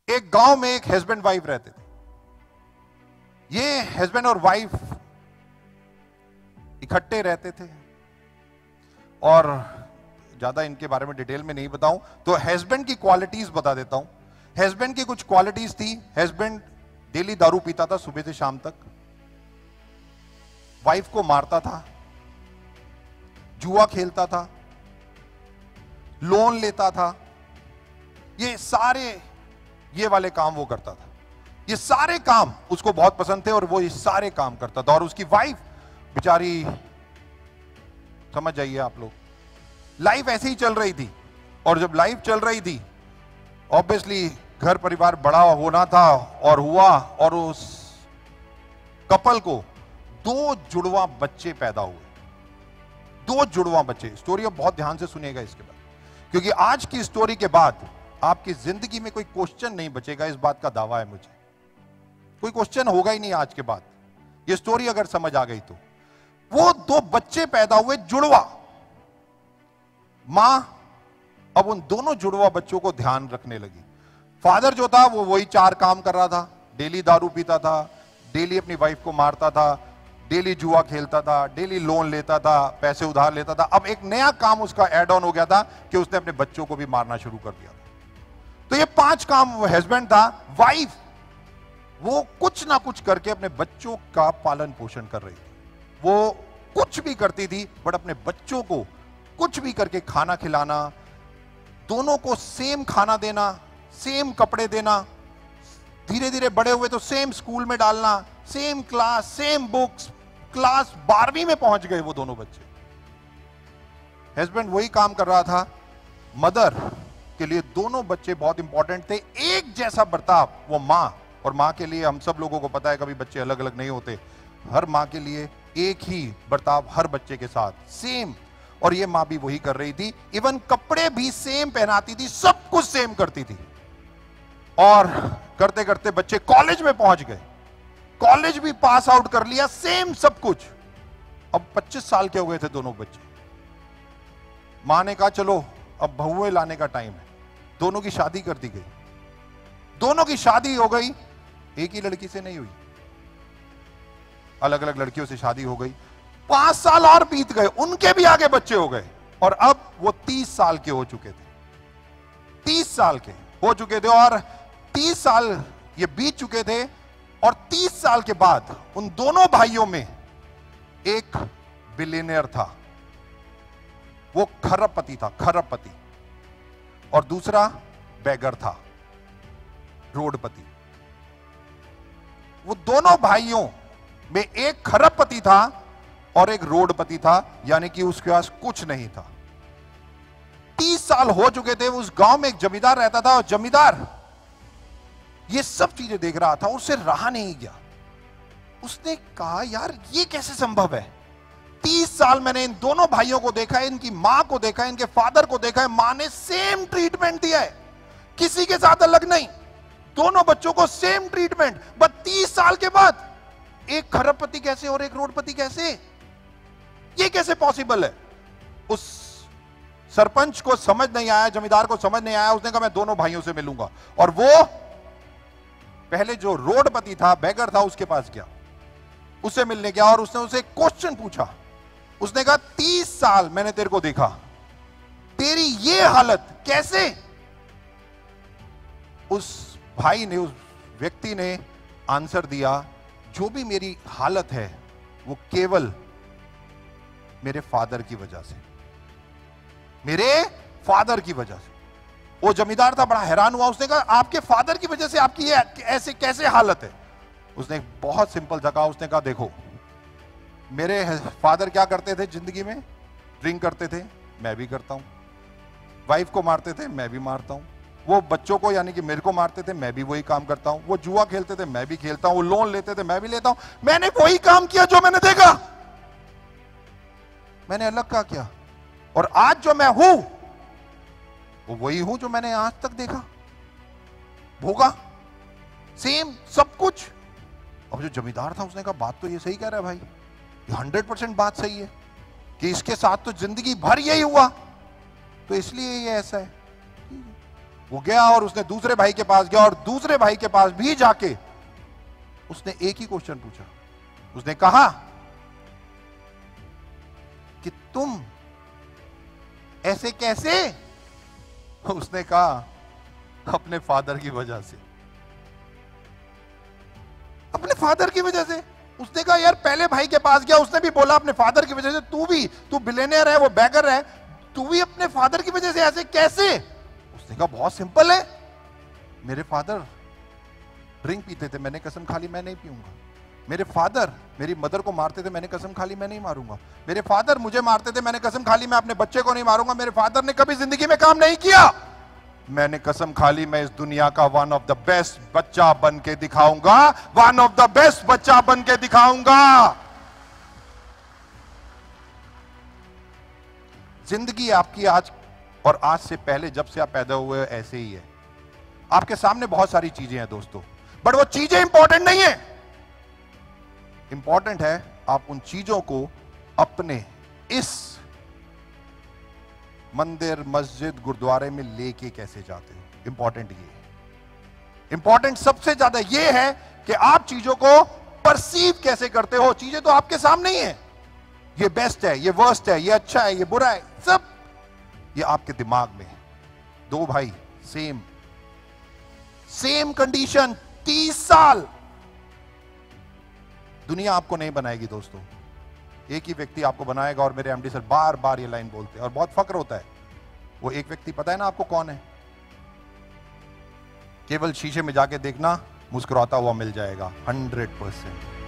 एक गांव में एक हस्बैंड वाइफ रहते थे। ये हस्बैंड और वाइफ इकट्ठे रहते थे, और ज्यादा इनके बारे में डिटेल में नहीं बताऊं तो हस्बैंड की क्वालिटीज बता देता हूं। हस्बैंड की कुछ क्वालिटीज थी। हस्बैंड डेली दारू पीता था सुबह से शाम तक, वाइफ को मारता था, जुआ खेलता था, लोन लेता था, ये वाले काम वो करता था। ये सारे काम उसको बहुत पसंद थे और वो ये सारे काम करता था। और उसकी वाइफ बेचारी, समझ जाइए आप लोग, लाइफ ऐसे ही चल रही थी। और जब लाइफ चल रही थी, ऑब्वियसली घर परिवार बड़ा होना था और हुआ, और उस कपल को 2 जुड़वा बच्चे पैदा हुए। 2 जुड़वा बच्चे। स्टोरी अब बहुत ध्यान से सुनिएगा इसके बाद, क्योंकि आज की स्टोरी के बाद आपकी जिंदगी में कोई क्वेश्चन नहीं बचेगा। इस बात का दावा है मुझे, कोई क्वेश्चन होगा ही नहीं आज के बाद। ये स्टोरी अगर समझ आ गई तो वो 2 बच्चे पैदा हुए, जुड़वा। मां अब उन दोनों जुड़वा बच्चों को ध्यान रखने लगी। फादर जो था वो वही 4 काम कर रहा था। डेली दारू पीता था, डेली अपनी वाइफ को मारता था, डेली जुआ खेलता था, डेली लोन लेता था, पैसे उधार लेता था। अब एक नया काम उसका ऐड ऑन हो गया था कि उसने अपने बच्चों को भी मारना शुरू कर दिया था। तो ये 5 काम वो हस्बैंड था। वाइफ वो कुछ ना कुछ करके अपने बच्चों का पालन पोषण कर रही थी। वो कुछ भी करती थी, बट अपने बच्चों को कुछ भी करके खाना खिलाना, दोनों को सेम खाना देना, सेम कपड़े देना, धीरे धीरे बड़े हुए तो सेम स्कूल में डालना, same class, same books. Class 12वीं में पहुंच गए वो दोनों बच्चे। हस्बैंड वही काम कर रहा था। मदर के लिए दोनों बच्चे बहुत इंपॉर्टेंट थे। एक जैसा बर्ताव वो मां, और मां के लिए हम सब लोगों को पता है कभी बच्चे अलग अलग नहीं होते। हर मां के लिए एक ही बर्ताव हर बच्चे के साथ, सेम। और ये मां भी वही कर रही थी। इवन कपड़े भी सेम पहनाती थी, सब कुछ सेम करती थी। और करते करते बच्चे कॉलेज में पहुंच गए, कॉलेज भी पास आउट कर लिया, सेम सब कुछ। अब 25 साल के हो गए थे दोनों बच्चे। मां ने कहा चलो अब बहुएं लाने का टाइम है। दोनों की शादी कर दी गई। दोनों की शादी हो गई, एक ही लड़की से नहीं हुई, अलग अलग लड़कियों से शादी हो गई। 5 साल और बीत गए, उनके भी आगे बच्चे हो गए, और अब वो 30 साल के हो चुके थे। 30 साल के हो चुके थे, और 30 साल ये बीत चुके थे। और 30 साल के बाद उन दोनों भाइयों में एक बिलियनियर था, वो खरबपति था, खरबपति। और दूसरा बेगर था, रोडपति। वो दोनों भाइयों में एक खरबपति था और एक रोडपति था, यानी कि उसके पास कुछ नहीं था। 30 साल हो चुके थे। उस गांव में एक जमींदार रहता था, और जमींदार ये सब चीजें देख रहा था, उससे रहा नहीं गया। उसने कहा यार ये कैसे संभव है? 30 साल मैंने इन दोनों भाइयों को देखा है, इनकी मां को देखा है, इनके फादर को देखा है। मां ने सेम ट्रीटमेंट दिया है, किसी के साथ अलग नहीं, दोनों बच्चों को सेम ट्रीटमेंट। बट 30 साल के बाद एक खरबपति कैसे और एक रोडपति कैसे? ये कैसे पॉसिबल है? उस सरपंच को समझ नहीं आया, जमींदार को समझ नहीं आया। उसने कहा मैं दोनों भाइयों से मिलूंगा। और वो पहले जो रोडपति था, बेगर था, उसके पास गया, उससे मिलने गया, और उसने उसे क्वेश्चन पूछा। उसने कहा 30 साल मैंने तेरे को देखा, तेरी ये हालत कैसे? उस भाई ने, उस व्यक्ति ने आंसर दिया, जो भी मेरी हालत है वो केवल मेरे फादर की वजह से, मेरे फादर की वजह से। वो जमींदार था, बड़ा हैरान हुआ। उसने कहा आपके फादर की वजह से आपकी ये ऐसे कैसे हालत है? उसने बहुत सिंपल सा कहा, उसने कहा देखो मेरे फादर क्या करते थे जिंदगी में? ड्रिंक करते थे, मैं भी करता हूं। वाइफ को मारते थे, मैं भी मारता हूं। वो बच्चों को यानी कि मेरे को मारते थे, मैं भी वही काम करता हूं। वो जुआ खेलते थे, मैं भी खेलता हूं। वो लोन लेते थे, मैं भी लेता हूं। मैंने वही काम किया जो मैंने देखा, मैंने अलग का किया। और आज जो मैं हूं वो वही हूं जो मैंने आज तक देखा, भोगा, सेम सब कुछ। अब जो जमींदार था उसने कहा बात तो ये सही कह रहा है भाई, 100% बात सही है कि इसके साथ तो जिंदगी भर यही हुआ, तो इसलिए ये ऐसा है। वो गया और उसने दूसरे भाई के पास गया और दूसरे भाई के पास भी जाके उसने एक ही क्वेश्चन पूछा। उसने कहा कि तुम ऐसे कैसे? उसने कहा अपने फादर की वजह से। अपने फादर की वजह से। उसने कहा यार पहले भाई के पास गया, उसने भी बोला अपने फादर की वजह से। तू बिलियनियर है, वो बैगर है, तू भी अपने फादर की वजह से ऐसे कैसे? उसने कहा बहुत सिंपल है, मेरे फादर ड्रिंक पीते थे, मैंने कसम खा ली मैं नहीं पीऊंगा। मेरे फादर मेरी मदर को मारते थे, मैंने कसम खा ली मैं नहीं मारूंगा। मेरे फादर मुझे मारते थे, मैंने कसम खा ली मैं अपने बच्चे को नहीं मारूंगा। मेरे फादर ने कभी जिंदगी में काम नहीं किया, मैंने कसम खा ली मैं इस दुनिया का वन ऑफ द बेस्ट बच्चा बन के दिखाऊंगा, वन ऑफ द बेस्ट बच्चा बन के दिखाऊंगा। जिंदगी आपकी आज और आज से पहले जब से आप पैदा हुए ऐसे ही है। आपके सामने बहुत सारी चीजें हैं दोस्तों, बट वो चीजें इंपॉर्टेंट नहीं है। इंपॉर्टेंट है आप उन चीजों को अपने इस मंदिर, मस्जिद, गुरुद्वारे में लेके कैसे जाते हो। इंपॉर्टेंट ये, इंपॉर्टेंट सबसे ज्यादा ये है कि आप चीजों को परसीव कैसे करते हो। चीजें तो आपके सामने ही है, ये बेस्ट है, ये वर्स्ट है, ये अच्छा है, ये बुरा है, सब ये आपके दिमाग में। दो भाई सेम कंडीशन, 30 साल। दुनिया आपको नहीं बनाएगी दोस्तों, एक ही व्यक्ति आपको बनाएगा। और मेरे एमडी सर बार बार ये लाइन बोलते हैं और बहुत फक्र होता है। वो एक व्यक्ति पता है ना आपको कौन है? केवल शीशे में जाके देखना, मुस्कुराता हुआ मिल जाएगा 100%।